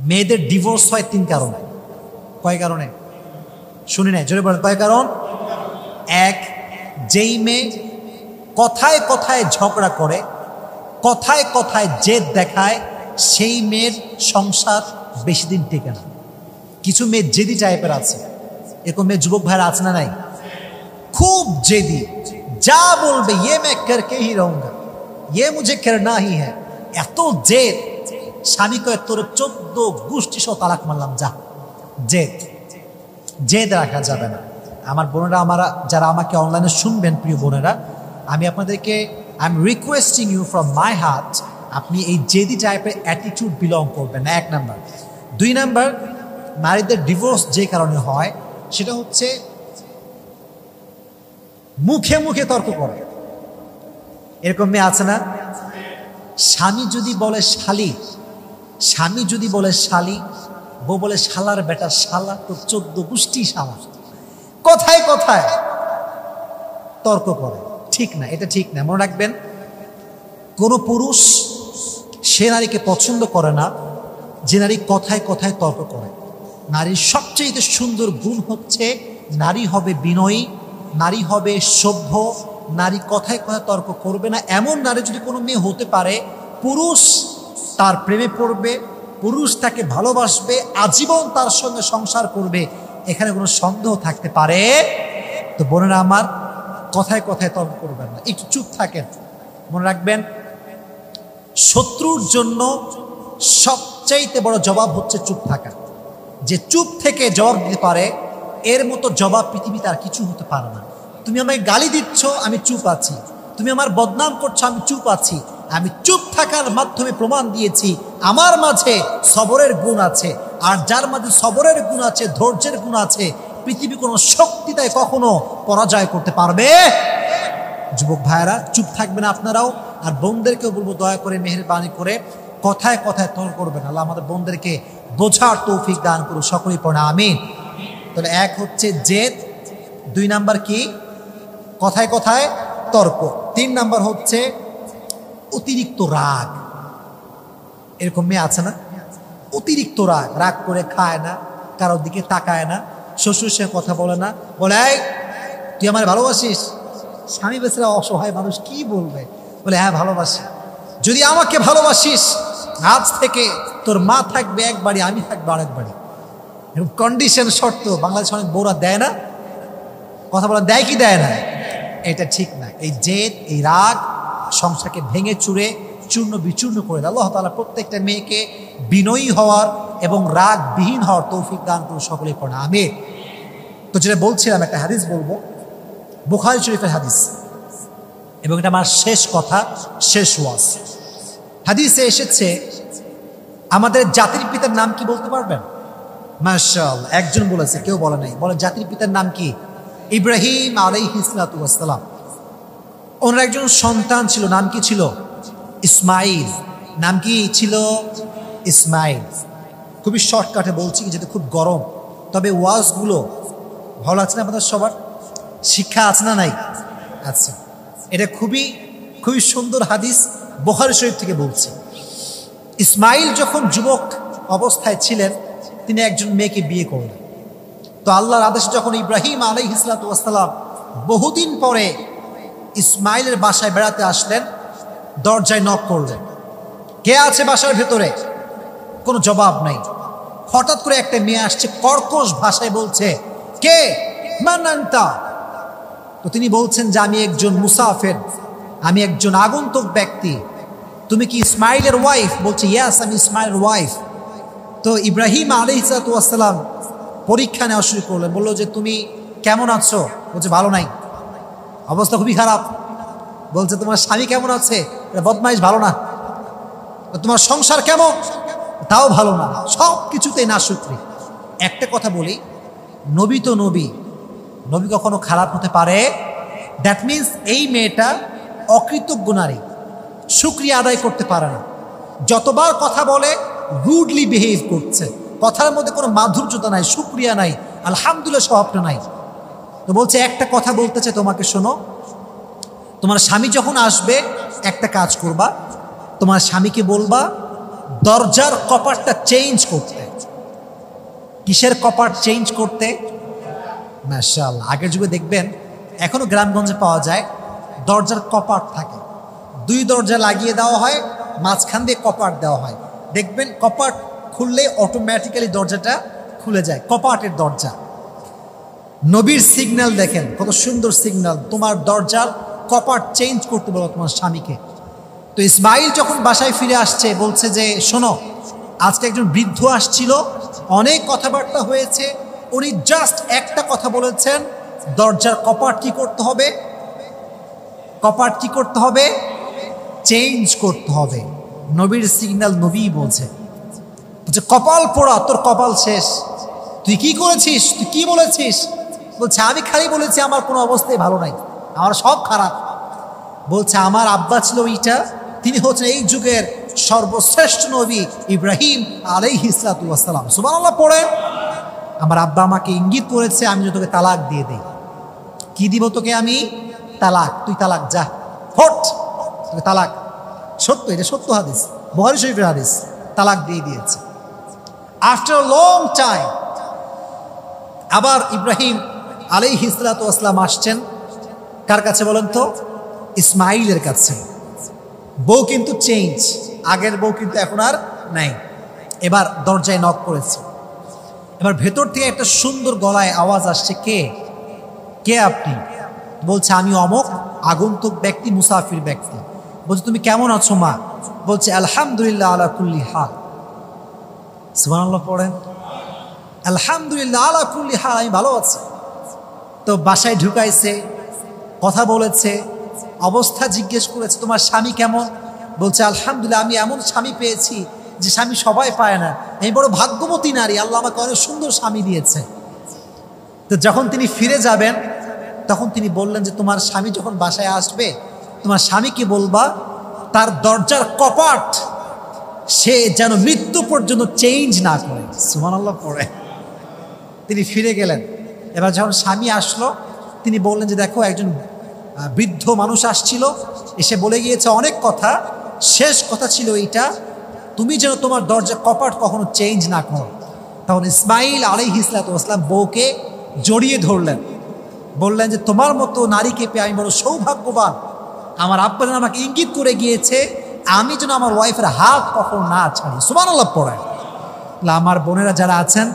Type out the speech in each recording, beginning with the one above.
মেয়েদের ডিভোর্স হয় 3 কারণে। কয় কারণে? শুনি নাই, জোরে বলেন কয় কারণ? এক, যেই মেয়ে কথায় কথায় ঝগড়া করে, কথায় কথায় জেদ দেখায়, সেই মেয়ের সংসার বেশি দিন টেকে না। কিছু মেয়ে জেদি টাইপের আছে, এরকম মেয়ে যুবক ভাইরা আছে না নাই? খুব জেদি, যা বলবে ইয়ে मैं करके ही रहूंगा, ये मुझे करना ही है। এত জেদ, স্বামী কয় তোর 14 গোষ্ঠী সহ তালাক মারলাম যা। জেদ, জেদ রাখা যাবে না। আমার বোনেরা, যারা আমাকে অনলাইনে শুনবেন, প্রিয় বোনেরা, আমি আপনাদেরকে I am requesting you from my heart, আপনি এই জেদি টাইপের অ্যাটিটিউড বিলং করবেন না, 1 নাম্বার। 2 নাম্বার, নারীদের ডিভোর্স যে কারণে হয় সেটা হচ্ছে মুখে মুখে তর্ক করে। এরকম মেয়ে আছে না? স্বামী যদি বলে শালি, স্বামী যদি বলে শালি, বউ বলে শালার বেটা, শালা তো 14 গোষ্ঠী শালা। কথায় কথায় তর্ক করে। ঠিক না, এটা ঠিক না। মনে রাখবেন, কোনো পুরুষ সে নারীকে পছন্দ করে না যে নারী কথায় কথায় তর্ক করে। নারীর সবচেয়ে সুন্দর গুণ হচ্ছে নারী হবে বিনয়ী, নারী হবে সভ্য, নারী কথায় কথায় তর্ক করবে না। এমন নারী যদি কোনো মেয়ে হতে পারে, পুরুষ তার প্রেমে পড়বে, পুরুষ তাকে ভালোবাসবে, আজীবন তার সঙ্গে সংসার করবে, এখানে কোনো সন্দেহ থাকতে পারে? তো বোনেরা আমার, কথায় কথায় তর্ক করবেন না, একটু চুপ থাকেন। মনে রাখবেন, শত্রুর জন্য সবচাইতে বড় জবাব হচ্ছে চুপ থাকা। যে চুপ থেকে জবাব দিতে পারে, এর মতো জবাব পৃথিবীতে আর কিছু হতে পারে না। তুমি আমাকে গালি দিচ্ছ, আমি চুপ আছি। তুমি আমার বদনাম করছো, আমি চুপ আছি। আমি চুপ থাকার মাধ্যমে প্রমাণ দিয়েছি আমার মাঝে সবরের গুণ আছে। আর যার মাঝে সবরের গুণ আছে, ধৈর্যের গুণ আছে, পৃথিবী কোনো শক্তি তাই কখনো পরাজয় করতে পারবে। যুবক ভাইয়েরা, চুপ থাকবেন আপনারাও। আর বোনদেরকেও বলবো, দয়া করে মেহেরবানি করে কথায় কথায় তর্ক করবেন। আল্লাহ আমাদের বোনদেরকে বোঝার তৌফিক দান করুন, সকলেই পড়ে আমিন। তাহলে 1 হচ্ছে জেদ, 2 নাম্বার কি? কথায় কথায় তর্ক, 3 নাম্বার হচ্ছে অতিরিক্ত রাগ। এরকম মেয়ে আছে না? অতিরিক্ত রাগ, রাগ করে খায় না, কারোর দিকে তাকায় না, শ্বশুরের সাথে কথা বলে না, বলে এই তুই আমার ভালোবাসিস? স্বামী বেচারা অসহায় মানুষ, কি বলবে? বলে হ্যাঁ ভালোবাসি। যদি আমাকে ভালোবাসিস, আজ থেকে তোর মা থাকবে এক বাড়ি, আমি থাকবো আরেক বাড়ি। কন্ডিশন, শর্ত। বাংলাদেশে অনেক বউরা দেয় না, কথা বলা দেয় কি দেয় না? এটা ঠিক না। এই জেদ, এই রাগ সংসারকে ভেঙে চুরে চূর্ণ বিচূর্ণ করে দেয়। আল্লাহ তাআলা প্রত্যেকটা মেয়েকে বিনয়ী হওয়ার এবং রাগবিহীন হওয়ার তৌফিক দান করুন, সকলেই পড়া আমিন। তো যেটা বলছিলাম, একটা হাদিস বলবো, বুখারী শরীফের হাদিস, এবং এটা আমার শেষ কথা, শেষ ওয়াজ। হাদিসে এসেছে, আমাদের জাতির পিতার নাম কি বলতে পারবেন? মাশাআল্লাহ, একজন বলেছে, কেউ বলে নাই। বলে জাতির পিতার নাম কি? ইব্রাহিম আলাইহিস সালাতু ওয়াস সালাম। ওনার একজন সন্তান ছিল, নাম কি ছিল? ইসমাইল। নাম কি ছিল? ইসমাইল। খুবই শর্টকাটে বলছি, যেটা খুব গরম, তবে ওয়াজগুলো ভালো আছে না আপনাদের সবার? শিক্ষা আছে না নাই? আচ্ছা, এটা খুবই খুবই সুন্দর হাদিস, বুখারী শরীফ থেকে বলছি। ইসমাইল যখন যুবক অবস্থায় ছিলেন, তিনি একজন মেয়েকে বিয়ে করলেন। তো আল্লাহর আদেশে যখন ইব্রাহিম আলাইহিস সালাতু ওয়াস সালাম বহুদিন পরে ইসমাইলের বাসায় বেড়াতে আসলেন, দরজায় নক করলেন, কে আছে বাসার ভেতরে? কোনো জবাব নাই। হঠাৎ করে একটা মেয়ে আসছে, কর্কশ ভাষায় বলছে, কে? মান আনতা? তো তিনি বলছেন যে আমি একজন মুসাফির, আমি একজন আগন্তুক ব্যক্তি। তুমি কি ইসমাইলের ওয়াইফ? বলছে ইয়াস, আমি ইসমাইলের ওয়াইফ। তো ইব্রাহিম আলাইহিস সালাতু ওয়াস সালাম পরীক্ষা নেওয়া শুরু করলেন, বললো যে তুমি কেমন আছো? বলছে ভালো নাই, অবস্থা খুবই খারাপ। বলছে তোমার স্বামী কেমন আছে? বদমাইশ, ভালো না। তোমার সংসার কেমন? তাও ভালো না। সব কিছুতেই নাশুকরি। একটা কথা বলি, নবী তো নবী, নবী কখনো খারাপ হতে পারে? দ্যাট মিনস এই মেয়েটা অকৃতজ্ঞ নারী, শুকরিয়া আদায় করতে পারে না। যতবার কথা বলে রুডলি বিহেভ করছে, কথার মধ্যে কোনো মাধুর্যতা নাই, শুকরিয়া নাই, আলহামদুলিল্লাহ স্বভাবটা নাই। তো বলছে একটা কথা বলতে চাই তোমাকে, শোনো, তোমার স্বামী যখন আসবে একটা কাজ করবা, তোমার স্বামীকে বলবা দরজার কপাটটা চেঞ্জ করতে। কিসের কপাট চেঞ্জ করতে? মাশাআল্লাহ, আগের যুগে দেখবেন, এখনো গ্রামগঞ্জে পাওয়া যায়, দরজার কপাট থাকে, দুই দরজা লাগিয়ে দেওয়া হয়, মাঝখান দিয়ে কপাট দেওয়া হয়। দেখবেন কপাট খুললে অটোমেটিক্যালি দরজাটা খুলে যায়, কপাটের দরজা। নবীর সিগন্যাল দেখেন, কত সুন্দর সিগন্যাল, তোমার দরজার কপাট চেঞ্জ করতে বলো তোমার স্বামীকে। তো ইসমাইল যখন বাসায় ফিরে আসছে, বলছে যে শোনো, আজকে একজন বৃদ্ধ আসছিল, অনেক কথাবার্তা হয়েছে, উনি জাস্ট একটা কথা বলেছেন, দরজার কপাট কি করতে হবে? কপাট কি করতে হবে? চেঞ্জ করতে হবে। নবীর সিগন্যাল নবী বলছে, কপাল পোড়া, তোর কপাল শেষ, তুই কি করেছিস, তুই কি বলেছিস? বলছে আমি খালি বলেছি আমার কোনো অবস্থায় ভালো নাই, আমার সব খারাপ। বলছে আমার আব্বা ছিল এইটা, তিনি হচ্ছেন এই যুগের সর্বশ্রেষ্ঠ নবী ইব্রাহিম আলাইহিস সালাতু ওয়াস সালাম। সুবহানাল্লাহ পড়েন। আমার আব্বা আমাকে ইঙ্গিত করেছে আমি তোকে তালাক দিয়ে দেই। কি দিব তোকে আমি? তালাক। তুই তালাক, যা হট, তোকে তালাক। সত্য, এটা সত্য হাদিস, বুখারী শরীফের হাদিস। তালাক দিয়ে দিয়েছে। আফটার লং টাইম আবার ইব্রাহিম আলাইহিস সালাতু ওয়াস সালাম আসছেন কার কাছে বলেন তো? ইসমাইলের কাছে। বউ কিন্তু চেঞ্জ, আগের বউ কিন্তু এখন আর নাই। এবার দরজায় নক করেছে, এবার ভেতর থেকে একটা সুন্দর গলায় আওয়াজ আসছে, কে? কে আপনি? বলছে আমি অমক আগন্তুক ব্যক্তি, মুসাফির ব্যক্তি। বলছে তুমি কেমন আছো মা? বলছে আলহামদুলিল্লাহ আলা কুল্লি হাল। সুবহানাল্লাহ পড়েন। আলহামদুলিল্লাহ আলা কুল্লি হাল, আমি ভালো আছি। তো বাসায় ঢুকাইছে, কথা বলেছে, অবস্থা জিজ্ঞেস করেছে, তোমার স্বামী কেমন? বলছে আলহামদুলিল্লাহ, আমি এমন স্বামী পেয়েছি যে স্বামী সবাই পায় না, আমি বড় ভাগ্যবতী নারী, আল্লাহ আমাকে অনেক সুন্দর স্বামী দিয়েছে। তো যখন তিনি ফিরে যাবেন তখন তিনি বললেন যে তোমার স্বামী যখন বাসায় আসবে, তোমার স্বামীকে বলবা তার দরজার কপাট সে যেন মৃত্যু পর্যন্ত চেঞ্জ না করে। সুবহানাল্লাহ পড়ে। তিনি ফিরে গেলেন। এবার যখন স্বামী আসলো, তিনি বললেন যে দেখো, একজন বৃদ্ধ মানুষ আসছিল, এসে বলে গিয়েছে অনেক কথা, শেষ কথা ছিল এইটা, তুমি যেন তোমার দরজার কপাট কখনো চেঞ্জ না করো। তখন ইসমাইল আলাইহিস সালাতু ওয়াস সালাম বউকে জড়িয়ে ধরলেন, বললেন যে তোমার মতো নারীকে পেয়ে আমি বড় সৌভাগ্যবান। আমার আব্বা যেন আমাকে ইঙ্গিত করে গিয়েছে আমি যেন আমার ওয়াইফের হাত কখনো না ছাড়ি। সুবহানাল্লাহ পড়ে। আমার বোনেরা যারা আছেন,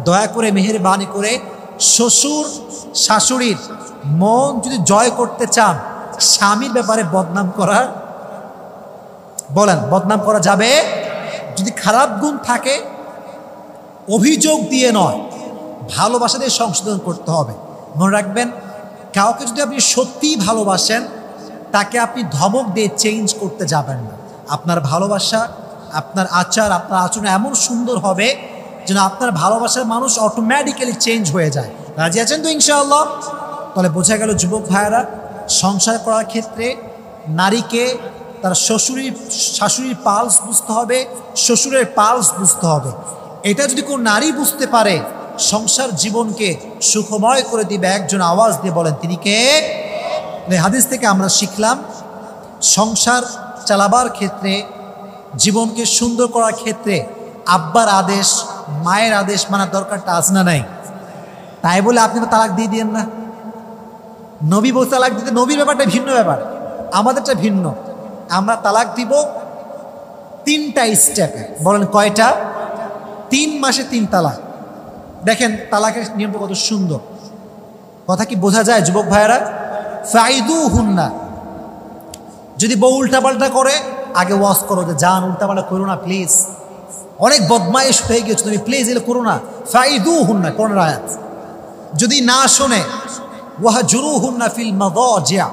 দয়া করে মেহেরবানি করে শ্বশুর শাশুড়ির মন যদি জয় করতে চান, স্বামীর ব্যাপারে বদনাম করা, বলেন বদনাম করা যাবে? যদি খারাপ গুণ থাকে অভিযোগ দিয়ে নয়, ভালোবাসা দিয়ে সংশোধন করতে হবে। মনে রাখবেন, কাউকে যদি আপনি সত্যিই ভালোবাসেন, তাকে আপনি ধমক দিয়ে চেঞ্জ করতে যাবেন না। আপনার ভালোবাসা, আপনার আচার, আপনার আচরণ এমন সুন্দর হবে যেন আপনার ভালোবাসার মানুষ অটোমেটিক্যালি চেঞ্জ হয়ে যায়। রাজি আছেন তো ইনশাআল্লাহ? তাহলে বোঝা গেল যুবক ভাইয়েরা, সংসার করার ক্ষেত্রে নারীকে তার শাশুড়ির পালস বুঝতে হবে, শ্বশুরের পালস বুঝতে হবে। এটা যদি কোনো নারী বুঝতে পারে, সংসার জীবনকে সুখময় করে দিবে। একজন আওয়াজ দিয়ে বলেন তিনি কে? হাদিস থেকে আমরা শিখলাম, সংসার চালাবার ক্ষেত্রে, জীবনকে সুন্দর করার ক্ষেত্রে আব্বার আদেশ, মায়ের আদেশ মানার দরকারটা আছে না নাই? তাই বলে আপনি তো তালাক দিয়ে দিয়েন না। নবী বলতে তালাক দিতে, নবীর ব্যাপারটা ভিন্ন ব্যাপার, আমাদেরটা ভিন্ন। আমরা তালাক দিব 3টা স্টেপে। বলেন কয়টা? 3 মাসে 3 তালাক। দেখেন তালাকের নিয়মটা কত সুন্দর, কথা কি বোঝা যায় যুবক ভাইয়েরা? ফাইদুহুন্না, যদি বউ উল্টাপাল্টা করে আগে ওয়াজ করো যে জান উল্টাপাল্টা করো না প্লিজ, অনেক বদমাইশ হয়ে গেছো তুমি, প্লিজ এগুলো করো না। ফাইদুহুন্না কোরআনের আয়াত। যদি না শোনে, ওয়াহজুরুহুন্না ফিল মাদাজিয়া,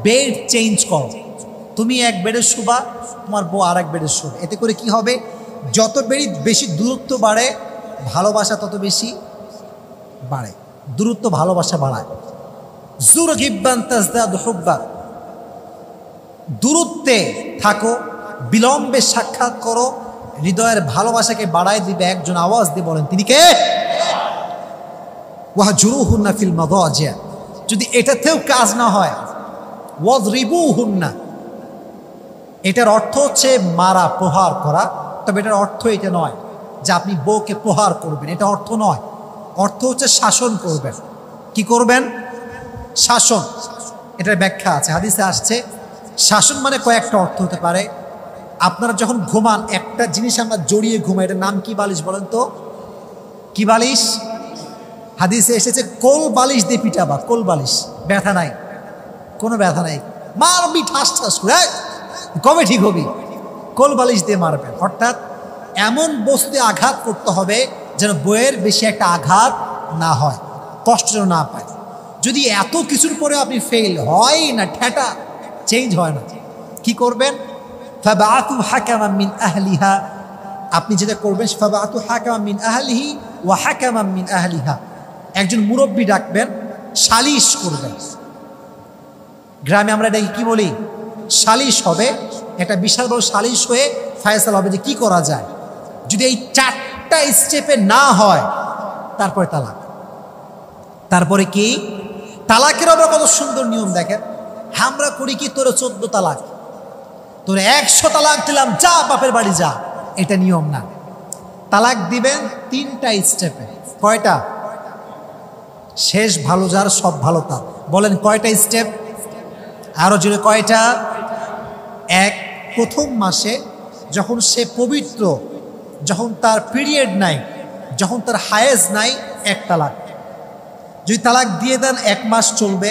বেড চেঞ্জ করো। তুমি এক বেডে শুবা, তোমার বউ আর এক বেডে শুবে। এতে করে কি হবে? যত বেশি দূরত্ব বাড়ে, ভালোবাসা তত বেশি বাড়ে। দূরত্ব ভালোবাসা বাড়ায়। জুর গিব্বান তাজদাদু হুব্বা, দূরত্বে থাকো, বিলম্বে সাক্ষাৎ করো, হৃদয়ের ভালোবাসাকে বাড়ায় দিবে। একজন আওয়াজ দিয়ে বলেন তিনি কে? ওয়াহজুরুহুন্না ফিল মাদাজিয়া। যদি এটাতেও কাজ না হয়, ওয়াজরিবুহুন্না, এটার অর্থ হচ্ছে মারা, প্রহার করা। তবে এটার অর্থ এটা নয় যে আপনি বউকে প্রহার করবেন, এটা অর্থ নয়। অর্থ হচ্ছে শাসন করবেন। কি করবেন? শাসন। এটার ব্যাখ্যা আছে, হাদিসে আসছে। শাসন মানে কয়েকটা অর্থ হতে পারে। আপনারা যখন ঘুমান, একটা জিনিস আমরা জড়িয়ে ঘুমাই, এটার নাম কি বালিশ বলেন তো? কি বালিশ? হাদিসে এসেছে কোল বালিশ দিয়ে পিটাবা। কোল বালিশ, ব্যথা নাই, কোনো ব্যথা নাই, মারবি ঠাস ঠাস করে, কবে ঠিক হবি? কোল বালিশ দিয়ে মারবেন। অর্থাৎ এমন বস্তুতে আঘাত করতে হবে যেন বইয়ের বেশি একটা আঘাত না হয়, কষ্ট যেন না পায়। যদি এত কিছুর পরে আপনি ফেল হয় না, ঠেটা চেঞ্জ হয় না, কি করবেন? ফাবাআতু হাকামান মিন আহলিহা, আপনি যেটা করবেন, ফাবাআতু হাকামান মিন আহলিহি ওয়া হাকামান মিন আহলিহা, একজন মুরব্বী ডাকবেন, সালিশ করবেন। গ্রামে আমরা এটাকে কি বলি? সালিশ হবে। একটা বিশাল বড় সালিশ হয়ে ফায়সালা হবে যে কি করা যায়। যদি এই 4টা স্টেপে না হয়, তারপরে তালাক। তারপরে কি? তালাকের আবার কত সুন্দর নিয়ম দেখেন। আমরা করি কি, তোরে 14 তালাক, তোরে 100 তালাক দিলাম, যা বাপের বাড়ি যা। এটা নিয়ম না। তালাক দিবেন 3টা স্টেপে। কয়টা? শেষ ভালো যার সব ভালো তার। বলেন কয়টা স্টেপ? আরো জোরে কয়টা? এক, প্রথম মাসে যখন সে পবিত্র, যখন তার পিরিয়ড নাই, যখন তার হায়েজ নাই, 1 তালাক। যদি তালাক দিয়ে দেন 1 মাস চলবে।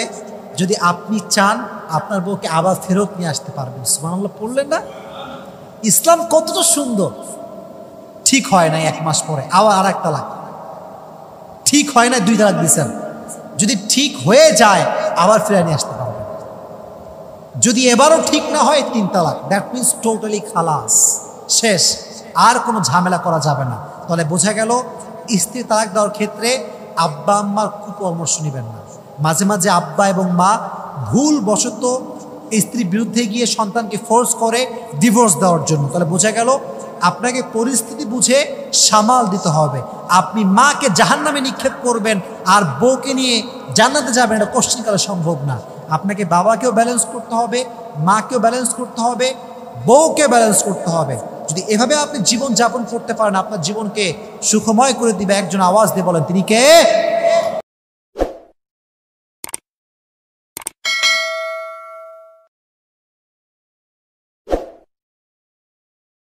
যদি আপনি চান আপনার বউকে আবার ফেরত নিয়ে আসতে পারবেন। সুবহানাল্লাহ পড়লেন না? ইসলাম কতটা সুন্দর। ঠিক হয় নাই 1 মাস পরে আবার আর 1 তালাক, ঠিক হয় না 2 তালাক দিচ্ছেন, যদি ঠিক হয়ে যায় আবার ফিরে নিয়ে আসতে পারবেন। যদি এবারও ঠিক না হয় 3 তালাক, দ্যাট মিনস টোটালি খালাস, শেষ, আর কোনো ঝামেলা করা যাবে না। তাহলে বোঝা গেল স্ত্রী তালাক দেওয়ার ক্ষেত্রে আব্বা আম্মার কুপরামর্শ নেবেন না। মাঝে মাঝে আব্বা এবং মা ভুল বশত স্ত্রীর বিরুদ্ধে গিয়ে সন্তানকে ফোর্স করে ডিভোর্স দেওয়ার জন্য। তাহলে বোঝা গেল আপনাকে পরিস্থিতি বুঝে সামাল দিতে হবে। আপনি মাকে জাহান্নামে নিক্ষেপ করবেন আর বউকে নিয়ে জান্নাতে যাবেন, এটা কোশ্চিনকালে সম্ভব না। আপনাকে বাবাকেও ব্যালেন্স করতে হবে, মাকেও ব্যালেন্স করতে হবে, বউকে ব্যালেন্স করতে হবে। যদি এভাবে আপনি জীবন যাপন করতে পারেন, আপনার জীবনকে সুখময় করে দিবে। একজন আওয়াজ দিয়ে বলেন, তিনি কে?